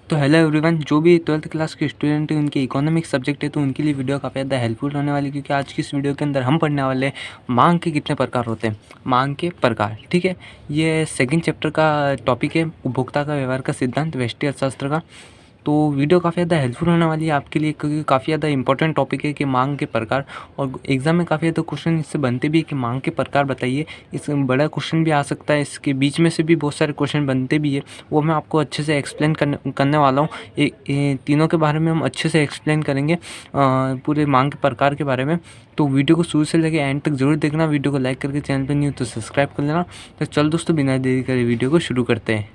तो hello everyone, जो भी 12th क्लास के स्टूडेंट हैं उनके इकोनॉमिक्स सब्जेक्ट है तो उनके लिए वीडियो काफ़ी ज़्यादा हेल्पफुल होने वाली है, क्योंकि आज की इस वीडियो के अंदर हम पढ़ने वाले हैं मांग के कितने प्रकार होते हैं। मांग के प्रकार, ठीक है। ये सेकंड चैप्टर का टॉपिक है, उपभोक्ता का व्यवहार का सिद्धांत, व्यष्टि अर्थशास्त्र का। तो वीडियो काफ़ी ज़्यादा हेल्पफुल होने वाली है आपके लिए, क्योंकि काफ़ी ज़्यादा इंपॉर्टेंट टॉपिक है कि मांग के प्रकार। और एग्जाम में काफ़ी ज़्यादा क्वेश्चन इससे बनते भी है कि मांग के प्रकार बताइए। इस बड़ा क्वेश्चन भी आ सकता है, इसके बीच में से भी बहुत सारे क्वेश्चन बनते भी है, वो मैं आपको अच्छे से एक्सप्लेन करने वाला हूँ। तीनों के बारे में हम अच्छे से एक्सप्लेन करेंगे, पूरे मांग के प्रकार के बारे में। तो वीडियो को शुरू से लेकर एंड तक जरूर देखना। वीडियो को लाइक करके चैनल पर नहीं हो तो सब्सक्राइब कर लेना। तो चल दोस्तों, बिना देरी करे वीडियो को शुरू करते हैं।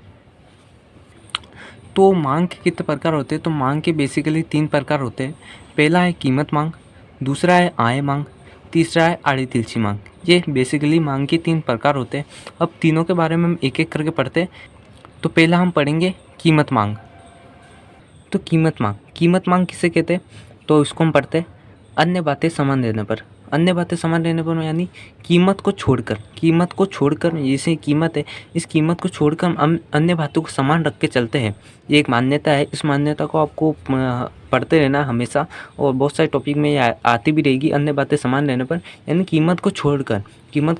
तो मांग के कितने प्रकार होते हैं? तो मांग के बेसिकली 3 प्रकार होते हैं। पहला है कीमत मांग, दूसरा है आय मांग, तीसरा है आड़ी तिरछी मांग। ये बेसिकली मांग के 3 प्रकार होते हैं। अब तीनों के बारे में हम एक एक करके पढ़ते हैं। तो पहला हम पढ़ेंगे कीमत मांग। तो कीमत मांग किसे कहते हैं? तो इसको हम पढ़ते हैं अन्य बातें समान रहने पर। अन्य बातें समान रहने पर यानी कीमत को छोड़कर जैसे कीमत है, इस कीमत को छोड़कर हम अन्य बातों को समान रख के चलते हैं। ये एक मान्यता है। इस मान्यता को आपको पढ़ते रहना हमेशा, और बहुत सारे टॉपिक में ये आती भी रहेगी। अन्य बातें समान रहने पर यानी कीमत को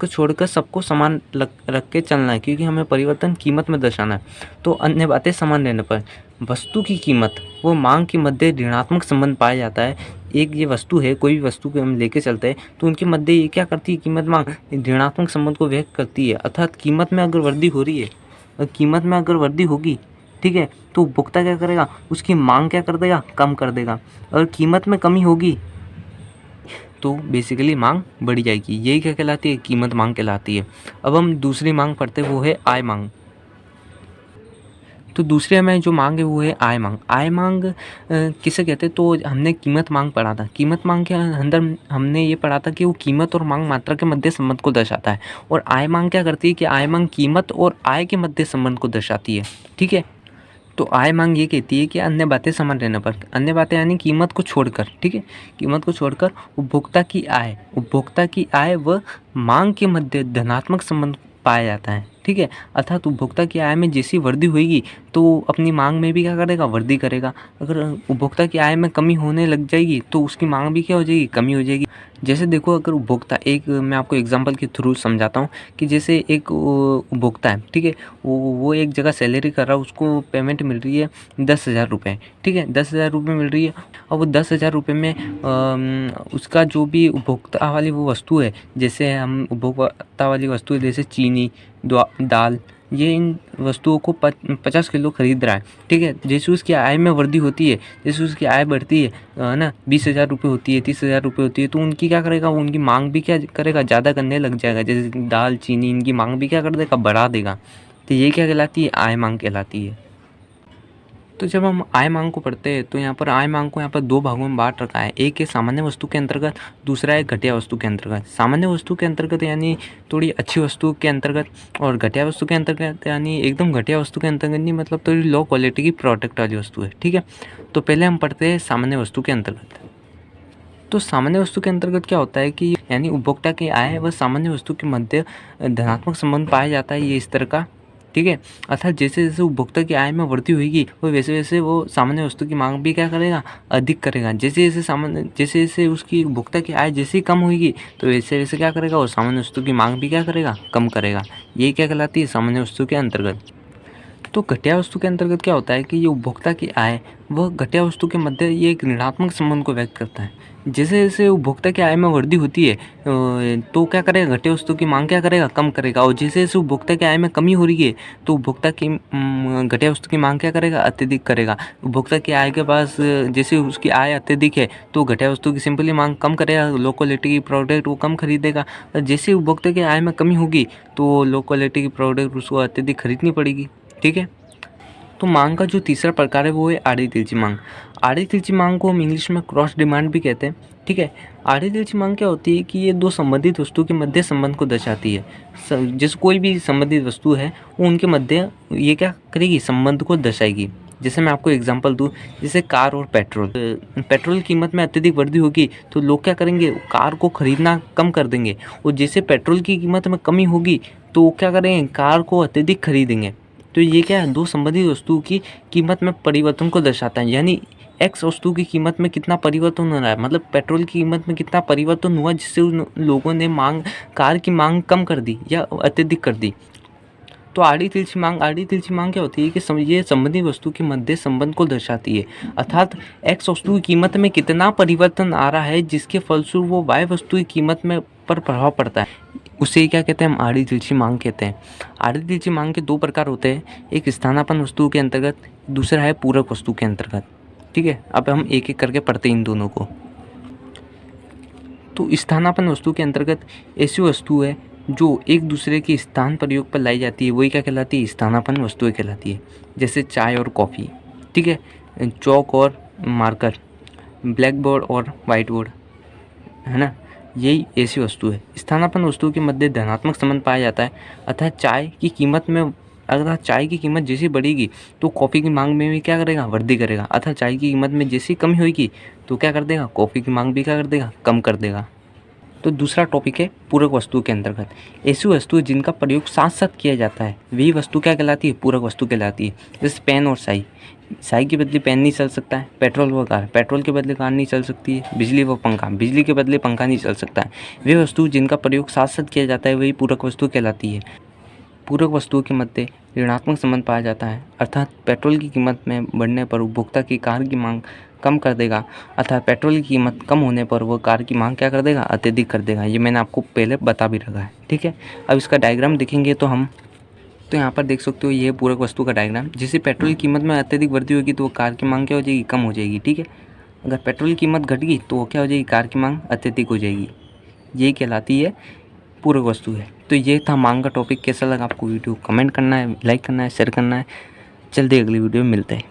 छोड़कर सबको समान रख के चलना है, क्योंकि हमें परिवर्तन कीमत में दर्शाना है। तो अन्य बातें समान रहने पर वस्तु की कीमत वो मांग के मध्य ऋणात्मक संबंध पाया जाता है। एक ये वस्तु है, कोई भी वस्तु को हम लेके चलते हैं तो उनके मध्य ये क्या करती है, कीमत मांग ऋणात्मक संबंध को व्यक्त करती है। अर्थात कीमत में अगर वृद्धि हो रही है, कीमत में अगर वृद्धि होगी, ठीक है, तो उपभोक्ता क्या करेगा, उसकी मांग क्या कर देगा, कम कर देगा। अगर कीमत में कमी होगी तो बेसिकली मांग बढ़ जाएगी। यही क्या कहलाती है, कीमत मांग कहलाती है। अब हम दूसरी मांग पढ़ते हैं, वो है आय मांग। तो दूसरे हमें जो मांग है वो है आय मांग। आय मांग किसे कहते हैं? तो हमने कीमत मांग पढ़ा था। कीमत मांग के अंदर हमने ये पढ़ा था कि वो कीमत और मांग मात्रा के मध्य संबंध को दर्शाता है। और आय मांग क्या करती है कि आय मांग कीमत और आय के मध्य संबंध को दर्शाती है, ठीक है। तो आय मांग ये कहती है कि अन्य बातें समान रहने पर, अन्य बातें यानी कीमत को छोड़कर, ठीक है, कीमत को छोड़कर उपभोक्ता की आय व मांग के मध्य धनात्मक संबंध पाया जाता है, ठीक है। अर्थात उपभोक्ता की आय में जैसी वृद्धि होगी तो अपनी मांग में भी क्या करेगा, वृद्धि करेगा। अगर उपभोक्ता की आय में कमी होने लग जाएगी तो उसकी मांग भी क्या हो जाएगी, कमी हो जाएगी। जैसे देखो, अगर उपभोक्ता, एक मैं आपको एग्जांपल के थ्रू समझाता हूँ कि जैसे एक उपभोक्ता है, ठीक है, वो एक जगह सैलरी कर रहा है, उसको पेमेंट मिल रही है 10,000 रुपये, ठीक है, 10,000 रुपये मिल रही है। और वो 10,000 रुपये में उसका जो भी उपभोक्ता वाली वो वस्तु है, जैसे हम उपभोक्ता वाली वस्तु है जैसे चीनी, दाल, ये इन वस्तुओं को 50 किलो खरीद रहा है, ठीक है। जैसे उसकी आय में वृद्धि होती है, जैसे उसकी आय बढ़ती है ना, 20,000 रुपये होती है, 30,000 रुपये होती है, तो उनकी क्या करेगा, उनकी मांग भी क्या करेगा, ज़्यादा करने लग जाएगा। जैसे दाल, चीनी, इनकी मांग भी क्या कर देगा, बढ़ा देगा। तो ये क्या कहलाती है, आय मांग कहलाती है। तो जब हम आय मांग को पढ़ते हैं तो यहाँ पर आय मांग को यहाँ पर 2 भागों में बांट रखा है। एक है सामान्य वस्तु के अंतर्गत, दूसरा है घटिया वस्तु के अंतर्गत। सामान्य वस्तु के अंतर्गत यानी थोड़ी अच्छी वस्तु के अंतर्गत, और घटिया वस्तु के अंतर्गत यानी एकदम घटिया वस्तु के अंतर्गत नहीं, मतलब थोड़ी लो क्वालिटी की प्रोडक्ट वाली वस्तु है, ठीक है। तो पहले हम पढ़ते हैं सामान्य वस्तु के अंतर्गत। तो सामान्य वस्तु के अंतर्गत क्या होता है कि यानी उपभोक्ता की आय व सामान्य वस्तु के मध्य धनात्मक संबंध पाया जाता है, ये इस तरह का, ठीक है। अर्थात जैसे जैसे उपभोक्ता की आय में वृद्धि होगी वो वैसे वैसे वो सामान्य वस्तु की मांग भी क्या करेगा, अधिक करेगा। जैसे जैसे उसकी उपभोक्ता की आय जैसे ही कम होगी तो वैसे वैसे क्या करेगा, वो सामान्य वस्तु की मांग भी क्या करेगा, कम करेगा। ये क्या कहलाती है, सामान्य वस्तु के अंतर्गत। तो घटिया वस्तु के अंतर्गत क्या होता है कि ये उपभोक्ता की आय व घटिया वस्तु के मध्य ये एक ऋणात्मक संबंध को व्यक्त करता है। जैसे जैसे उपभोक्ता की आय में वृद्धि होती है तो क्या करेगा, घटिया वस्तु की मांग क्या करेगा, कम करेगा। और जैसे जैसे उपभोक्ता की आय में कमी हो रही है तो उपभोक्ता की घटिया वस्तु की मांग क्या करेगा, अत्यधिक करेगा। उपभोक्ता की आय के पास जैसे उसकी आय अत्यधिक है तो घटिया वस्तु की सिंपली मांग कम करेगा, लो क्वालिटी की प्रोडक्ट वो कम खरीदेगा। जैसे उपभोक्ता की आय में कमी होगी तो लो क्वालिटी की प्रोडक्ट उसको अत्यधिक खरीदनी पड़ेगी, ठीक है। तो मांग का जो तीसरा प्रकार है वो है आड़ी तिरछी मांग। आड़ी तिरछी मांग को हम इंग्लिश में क्रॉस डिमांड भी कहते हैं, ठीक है। आड़ी तिरछी मांग क्या होती है कि ये दो संबंधित वस्तु के मध्य संबंध को दर्शाती है। जैसे कोई भी संबंधित वस्तु है वो उनके मध्य ये क्या करेगी, संबंध को दर्शाएगी। जैसे मैं आपको एग्जांपल दूँ, जैसे कार और पेट्रोल। पेट्रोल की कीमत में अत्यधिक वृद्धि होगी तो लोग क्या करेंगे, कार को खरीदना कम कर देंगे। और जैसे पेट्रोल की कीमत में कमी होगी तो क्या करेंगे, कार को अत्यधिक खरीदेंगे, तो ये क्या है, दो संबंधित वस्तुओं की कीमत में परिवर्तन को दर्शाता है। यानी एक्स वस्तु की कीमत में कितना परिवर्तन हो रहा है, मतलब पेट्रोल की कीमत में कितना परिवर्तन हुआ जिससे उन लोगों ने कार की मांग कम कर दी या अत्यधिक कर दी। तो आड़ी तिरछी मांग क्या होती है कि ये संबंधित वस्तु के मध्य संबंध को दर्शाती है। अर्थात एक्स वस्तु की कीमत में कितना परिवर्तन आ रहा है जिसके फलस्वरूप वो वाई वस्तु की कीमत में पर प्रभाव पड़ता है, उसे क्या कहते हैं, हम आड़ी तिरछी मांग कहते हैं। आड़ी तिरछी मांग के दो प्रकार होते हैं, एक स्थानापन्न वस्तु के अंतर्गत, दूसरा है पूरक वस्तु के अंतर्गत। ठीक है, अब हम एक एक करके पढ़ते हैं इन दोनों को। तो स्थानापन्न वस्तु के अंतर्गत ऐसी वस्तु है जो एक दूसरे के स्थान प्रयोग पर लाई जाती है, वही क्या कहलाती है, स्थानापन्न वस्तुएं कहलाती है। जैसे चाय और कॉफ़ी, ठीक है, चौक और मार्कर, ब्लैक बोर्ड और वाइट बोर्ड, है ना, यही ऐसी वस्तु है। स्थानापन्न वस्तुओं के मध्य धनात्मक संबंध पाया जाता है। अर्थात चाय की कीमत में, अगर चाय की कीमत जैसी बढ़ेगी तो कॉफ़ी की मांग में भी क्या करेगा, वृद्धि करेगा। अर्थात चाय की कीमत में जैसी कमी होगी तो क्या कर देगा, कॉफ़ी की मांग भी क्या कर देगा, कम कर देगा। तो दूसरा टॉपिक है पूरक वस्तु के अंतर्गत ऐसी वस्तु जिनका प्रयोग साथ साथ किया जाता है, वही वस्तु क्या कहलाती है, पूरक वस्तु कहलाती है। जैसे पेन और स्याही के बदले पेन नहीं चल सकता है, पेट्रोल व कार, पेट्रोल के बदले कार नहीं चल सकती है, बिजली व पंखा, बिजली के बदले पंखा नहीं चल सकता है। वे वस्तु जिनका प्रयोग साथ साथ किया जाता है वही पूरक वस्तु कहलाती है। पूरक वस्तुओं के मध्य ऋणात्मक संबंध पाया जाता है। अर्थात पेट्रोल की कीमत में बढ़ने पर उपभोक्ता की कार की मांग कम कर देगा, अर्थात पेट्रोल की कीमत कम होने पर वो कार की मांग क्या कर देगा, अत्यधिक कर देगा। ये मैंने आपको पहले बता भी रखा है। ठीक है, अब इसका डायग्राम देखेंगे तो हम तो यहाँ पर देख सकते हो ये पूरक वस्तु का डायग्राम। जैसे पेट्रोल की कीमत में अत्यधिक वृद्धि होगी तो वो कार की मांग क्या हो जाएगी, कम हो जाएगी। ठीक है, अगर पेट्रोल की कीमत घट गई तो वो क्या हो जाएगी, कार की मांग अत्यधिक हो जाएगी। यही कहलाती है पूरक वस्तु है। तो ये था मांग का टॉपिक। कैसा लगा आपको वीडियो, कमेंट करना है, लाइक करना है, शेयर करना है। जल्दी अगली वीडियो में मिलते हैं।